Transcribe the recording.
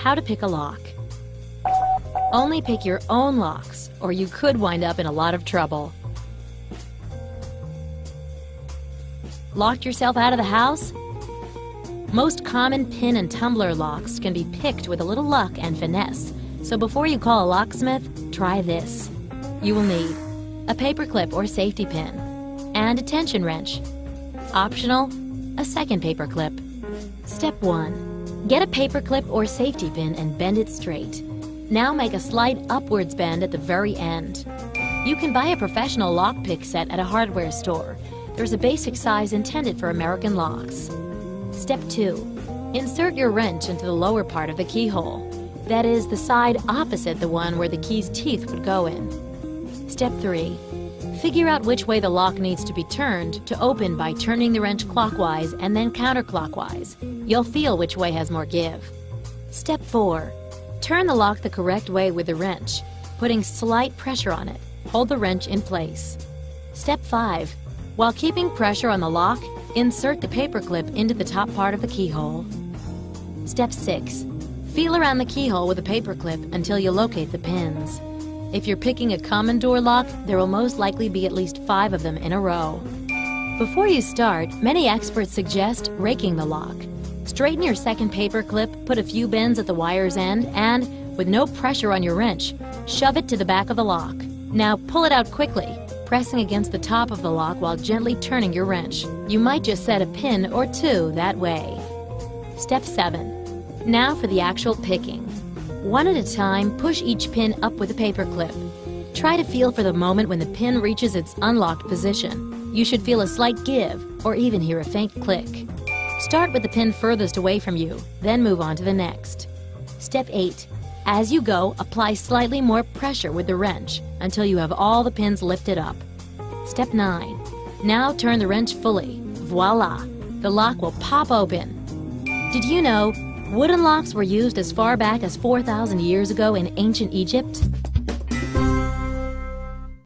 How to pick a lock. Only pick your own locks, or you could wind up in a lot of trouble. Locked yourself out of the house? Most common pin and tumbler locks can be picked with a little luck and finesse, so before you call a locksmith, try this. You will need a paperclip or safety pin and a tension wrench. Optional, a second paperclip. Step 1. Get a paperclip or safety pin and bend it straight. Now make a slight upwards bend at the very end. You can buy a professional lockpick set at a hardware store. There's a basic size intended for American locks. Step 2. Insert your wrench into the lower part of the keyhole. That is, the side opposite the one where the key's teeth would go in. Step 3. Figure out which way the lock needs to be turned to open by turning the wrench clockwise and then counterclockwise. You'll feel which way has more give. Step 4. Turn the lock the correct way with the wrench, putting slight pressure on it. Hold the wrench in place. Step 5. While keeping pressure on the lock, insert the paperclip into the top part of the keyhole. Step 6. Feel around the keyhole with a paperclip until you locate the pins. If you're picking a common door lock, there will most likely be at least 5 of them in a row. Before you start, many experts suggest raking the lock. Straighten your second paperclip, put a few bends at the wire's end, and, with no pressure on your wrench, shove it to the back of the lock. Now pull it out quickly, pressing against the top of the lock while gently turning your wrench. You might just set a pin or 2 that way. Step 7. Now for the actual picking. One at a time, push each pin up with a paperclip. Try to feel for the moment when the pin reaches its unlocked position. You should feel a slight give, or even hear a faint click. Start with the pin furthest away from you, then move on to the next. Step 8. As you go, apply slightly more pressure with the wrench until you have all the pins lifted up. Step 9. Now turn the wrench fully. Voila! The lock will pop open. Did you know wooden locks were used as far back as 4,000 years ago in ancient Egypt?